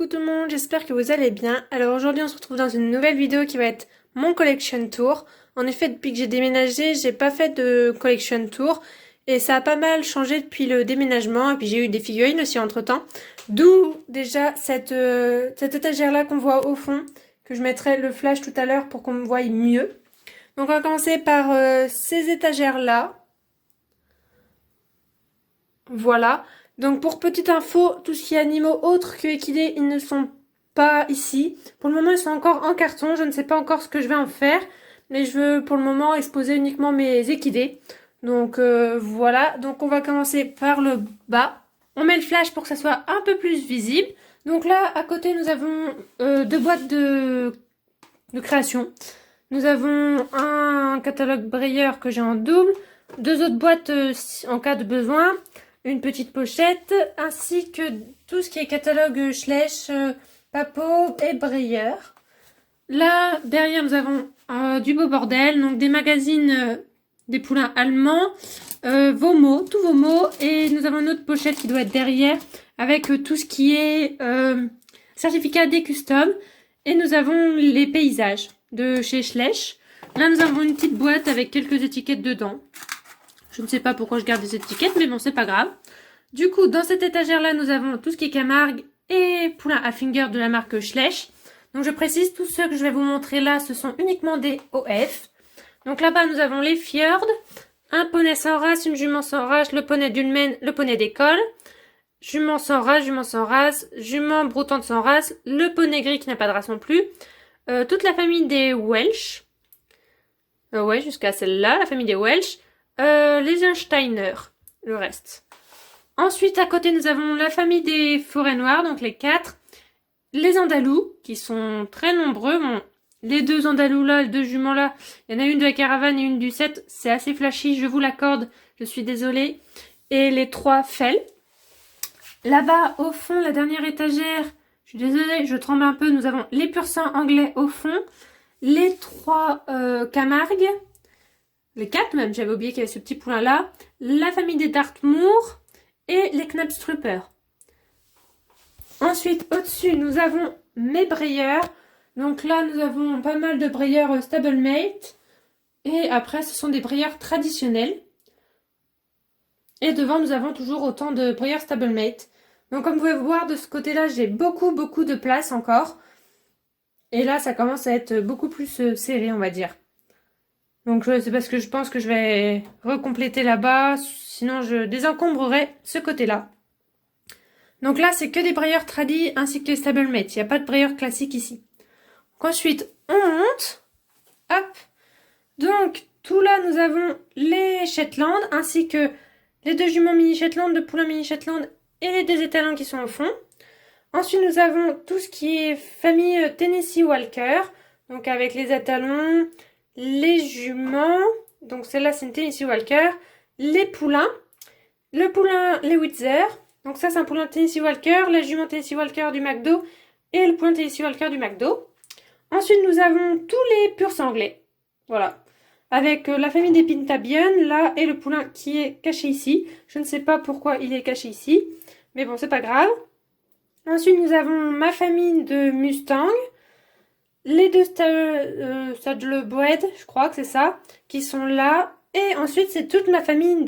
Coucou tout le monde, j'espère que vous allez bien. Alors aujourd'hui on se retrouve dans une nouvelle vidéo qui va être mon collection tour. En effet, depuis que j'ai déménagé, j'ai pas fait de collection tour et ça a pas mal changé depuis le déménagement et puis j'ai eu des figurines aussi entre temps. D'où déjà cette étagère là qu'on voit au fond, que je mettrai le flash tout à l'heure pour qu'on me voie mieux. Donc on va commencer par ces étagères là. Voilà. Donc pour petite info, tout ce qui est animaux autres que équidés, ils ne sont pas ici. Pour le moment, ils sont encore en carton. Je ne sais pas encore ce que je vais en faire. Mais je veux pour le moment exposer uniquement mes équidés. Donc voilà. Donc on va commencer par le bas. On met le flash pour que ça soit un peu plus visible. Donc là, à côté, nous avons deux boîtes de création. Nous avons un catalogue Breyer que j'ai en double. Deux autres boîtes en cas de besoin. Une petite pochette, ainsi que tout ce qui est catalogue Schleich, Papo et Breyer. Là, derrière, nous avons du beau bordel, donc des magazines des poulains allemands, vos mots, tous vos mots, et nous avons une autre pochette qui doit être derrière, avec tout ce qui est certificat des customs, et nous avons les paysages de chez Schleich. Là, nous avons une petite boîte avec quelques étiquettes dedans. Je ne sais pas pourquoi je garde des étiquettes, mais bon, c'est pas grave. Du coup, dans cette étagère-là, nous avons tout ce qui est Camargue et poulain à finger de la marque Schleich. Donc, je précise, tous ceux que je vais vous montrer là, ce sont uniquement des OF. Donc, là-bas, nous avons les Fjord, un poney sans race, une jument sans race, le poney d'Ulmen, le poney d'école, jument sans race, jument broutante sans race, le poney gris qui n'a pas de race non plus, toute la famille des Welsh. Ouais, jusqu'à celle-là, la famille des Welsh. Les Einsteiner, le reste. Ensuite, à côté, nous avons la famille des forêts noires, donc les 4. Les Andalous, qui sont très nombreux. Bon, les deux Andalous là, les deux juments là, il y en a une de la caravane et une du 7. C'est assez flashy, je vous l'accorde, je suis désolée. Et les 3 Fell. Là-bas, au fond, la dernière étagère, je suis désolée, je tremble un peu, nous avons les pur sang anglais au fond. Les 3 Camargue. Les 4 même, j'avais oublié qu'il y avait ce petit poulain là. La famille des Dartmoor et les Knabstruper. Ensuite, au-dessus, nous avons mes Breyer. Donc là, nous avons pas mal de Breyer Stablemate. Et après, ce sont des Breyer traditionnels. Et devant, nous avons toujours autant de Breyer Stablemate. Donc comme vous pouvez voir, de ce côté-là, j'ai beaucoup de place encore. Et là, ça commence à être beaucoup plus serré, on va dire. Donc c'est parce que je pense que je vais recompléter là-bas, sinon je désencombrerai ce côté-là. Donc là, c'est que des Breyer tradis ainsi que les Stablemate. Il n'y a pas de Breyer classique ici. Donc ensuite, on monte. Hop. Donc, tout là, nous avons les Shetland ainsi que les 2 juments mini Shetland, 2 poulains mini Shetland et les 2 étalons qui sont au fond. Ensuite, nous avons tout ce qui est famille Tennessee Walker. Donc avec les étalons, les juments, donc celle-là c'est une Tennessee Walker, les poulains, le poulain Lewitzer, donc ça c'est un poulain Tennessee Walker, la jument Tennessee Walker du McDo et le poulain Tennessee Walker du McDo. Ensuite nous avons tous les purs sanglais, voilà, avec la famille des Pintabian, là, et le poulain qui est caché ici. Je ne sais pas pourquoi il est caché ici, mais bon c'est pas grave. Ensuite nous avons ma famille de Mustang, les 2 Saddlebred, je crois que c'est ça, qui sont là. Et ensuite, c'est toute ma famille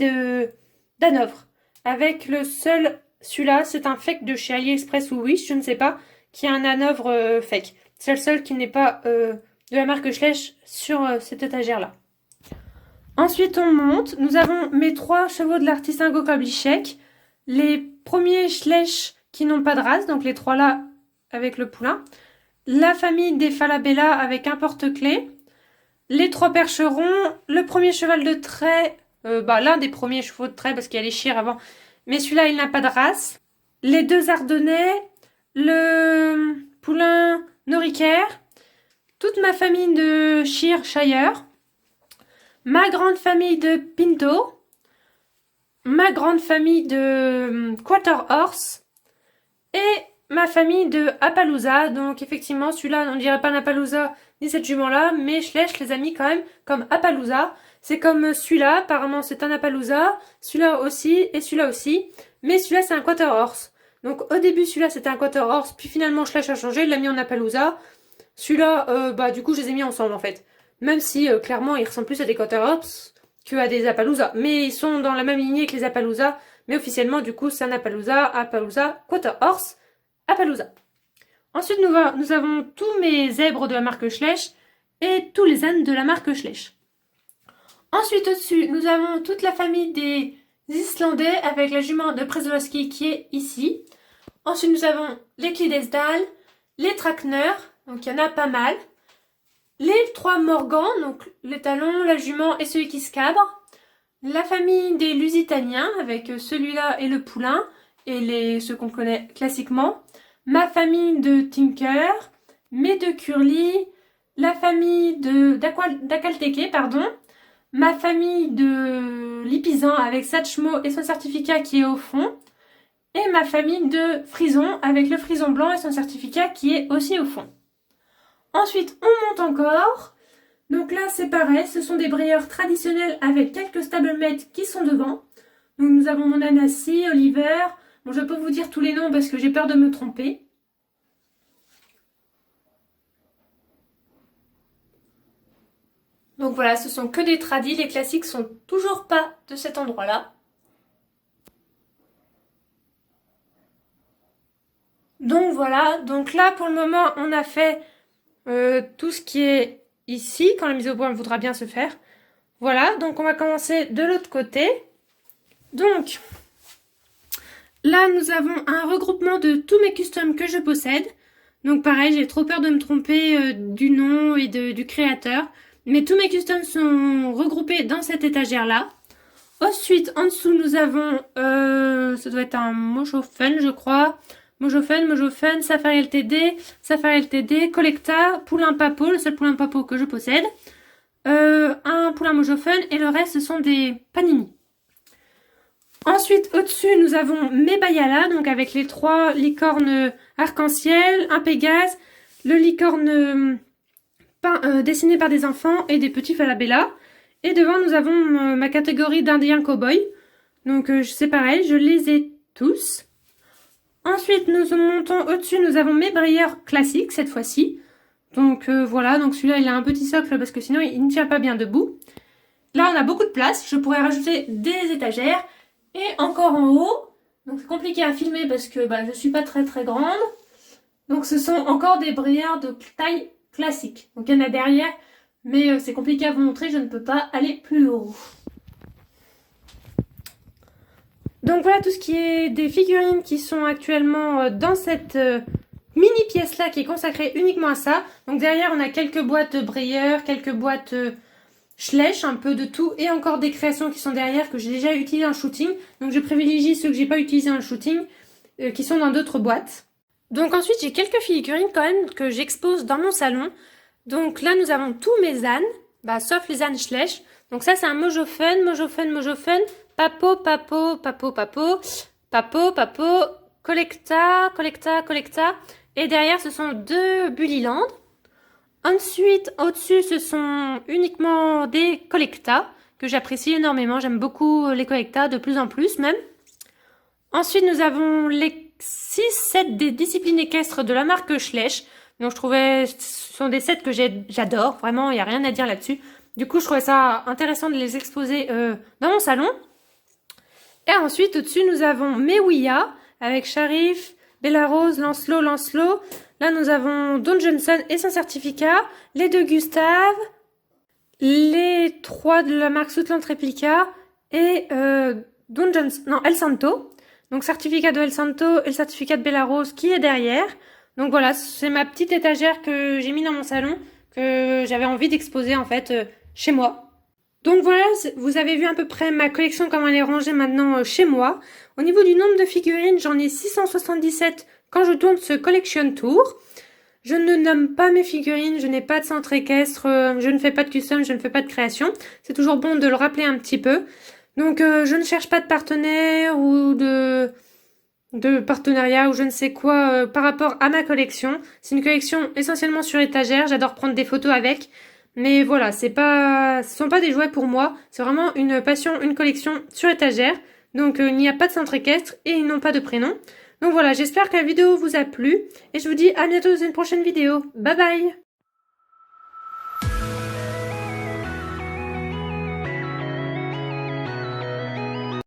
d'Hanovre. Avec le seul, celui-là, c'est un fake de chez AliExpress ou Wish, je ne sais pas, qui est un Hanovre fake. C'est le seul qui n'est pas de la marque Schleich sur cette étagère-là. Ensuite, on monte. Nous avons mes 3 chevaux de l'artisan Gokoblichek. Les premiers Schleich qui n'ont pas de race, donc les 3 là avec le poulain. La famille des Falabella avec un porte-clés, les 3 percherons, le premier cheval de trait, l'un des premiers chevaux de trait parce qu'il y a les chires avant, mais celui-là il n'a pas de race, les 2 Ardennais, le poulain Noriker, toute ma famille de Shire, ma grande famille de Pinto, ma grande famille de Quarter Horse et ma famille de Appaloosa. Donc effectivement, celui-là, on ne dirait pas un Appaloosa ni cette jument-là, mais Schleich les a mis quand même comme Appaloosa. C'est comme celui-là, apparemment c'est un Appaloosa, celui-là aussi et celui-là aussi. Mais celui-là c'est un Quarter Horse. Donc au début celui-là c'était un Quarter Horse, puis finalement Slash a changé, il l'a mis en Appaloosa. Celui-là, bah du coup je les ai mis ensemble en fait. Même si clairement ils ressemblent plus à des Quarter Horse qu'à des Appaloosa. Mais ils sont dans la même lignée que les Appaloosa. Mais officiellement du coup c'est un Appaloosa, Quarter Horse, Appaloosa. Ensuite nous avons tous mes zèbres de la marque Schleich et tous les ânes de la marque Schleich. Ensuite au-dessus nous avons toute la famille des Islandais avec la jument de Przewalski qui est ici. Ensuite nous avons les Clydesdale, les Trakner, donc il y en a pas mal. Les 3 Morgan, donc les talons, la jument et celui qui se cabre. La famille des Lusitaniens avec celui-là et le poulain et ceux qu'on connaît classiquement. Ma famille de Tinker, mes 2 Curly, la famille d'Akalteke, pardon. Ma famille de Lipizan avec Satchmo et son certificat qui est au fond. Et ma famille de Frison avec le frison blanc et son certificat qui est aussi au fond. Ensuite, on monte encore. Donc là, c'est pareil, ce sont des brayeurs traditionnels avec quelques stablemates qui sont devant. Donc nous avons mon Anassi, Oliver. Bon, je peux vous dire tous les noms parce que j'ai peur de me tromper. Donc voilà, ce sont que des tradis, les classiques sont toujours pas de cet endroit-là. Donc voilà, donc là pour le moment on a fait tout ce qui est ici, quand la mise au point voudra bien se faire. Voilà, donc on va commencer de l'autre côté. Donc là nous avons un regroupement de tous mes customs que je possède. Donc pareil, j'ai trop peur de me tromper du nom et du créateur. Mais tous mes customs sont regroupés dans cette étagère-là. Ensuite, en dessous, nous avons, ça doit être un Mojofen, je crois. Mojofen, Safari LTD, Collecta, Poulain Papo, le seul Poulain Papo que je possède. Un Poulain Mojofen et le reste, ce sont des Panini. Ensuite, au-dessus, nous avons mes Bayala, donc avec les 3 licornes arc-en-ciel, un Pégase, le licorne dessiné par des enfants et des petits Falabella. Et devant, nous avons ma catégorie d'Indien Cowboy. Donc, c'est pareil, je les ai tous. Ensuite, nous montons au-dessus, nous avons mes brayeurs classiques, cette fois-ci. Donc, voilà, donc celui-là, il a un petit socle parce que sinon, il ne tient pas bien debout. Là, on a beaucoup de place. Je pourrais rajouter des étagères. Et encore en haut, donc c'est compliqué à filmer parce que je suis pas très très grande. Donc, ce sont encore des brayeurs de taille classique. Donc, il y en a derrière. Mais c'est compliqué à vous montrer, je ne peux pas aller plus haut. Donc voilà tout ce qui est des figurines qui sont actuellement dans cette mini pièce là qui est consacrée uniquement à ça. Donc derrière on a quelques boîtes brayeurs, quelques boîtes Schleich, un peu de tout. Et encore des créations qui sont derrière que j'ai déjà utilisées en shooting. Donc je privilégie ceux que j'ai pas utilisés en shooting qui sont dans d'autres boîtes. Donc ensuite j'ai quelques figurines quand même que j'expose dans mon salon. Donc là, nous avons tous mes ânes, sauf les ânes Schleich. Donc ça, c'est un Mojofen, Papo, Collecta. Et derrière, ce sont 2 Bullyland. Ensuite, au-dessus, ce sont uniquement des Collecta, que j'apprécie énormément. J'aime beaucoup les Collecta, de plus en plus même. Ensuite, nous avons les 6 sets des disciplines équestres de la marque Schleich. Donc je trouvais, ce sont des sets que j'adore, vraiment, il n'y a rien à dire là-dessus. Du coup, je trouvais ça intéressant de les exposer dans mon salon. Et ensuite, au-dessus, nous avons mes Ouya, avec Sharif, Bellarose, Lancelot. Là, nous avons Don Johnson et son certificat, les 2 Gustave, les 3 de la marque Soutland Replica et El Santo. Donc certificat de El Santo et le certificat de Bellarose qui est derrière. Donc voilà, c'est ma petite étagère que j'ai mis dans mon salon, que j'avais envie d'exposer en fait chez moi. Donc voilà, vous avez vu à peu près ma collection, comment elle est rangée maintenant chez moi. Au niveau du nombre de figurines, j'en ai 677 quand je tourne ce Collection Tour. Je ne nomme pas mes figurines, je n'ai pas de centre équestre, je ne fais pas de custom, je ne fais pas de création. C'est toujours bon de le rappeler un petit peu. Donc je ne cherche pas de partenaire ou de partenariat ou je ne sais quoi par rapport à ma collection. C'est une collection essentiellement sur étagère, j'adore prendre des photos avec. Mais voilà, ce sont pas des jouets pour moi, c'est vraiment une passion, une collection sur étagère. Donc il n'y a pas de centre équestre et ils n'ont pas de prénom. Donc voilà, j'espère que la vidéo vous a plu et je vous dis à bientôt dans une prochaine vidéo. Bye bye!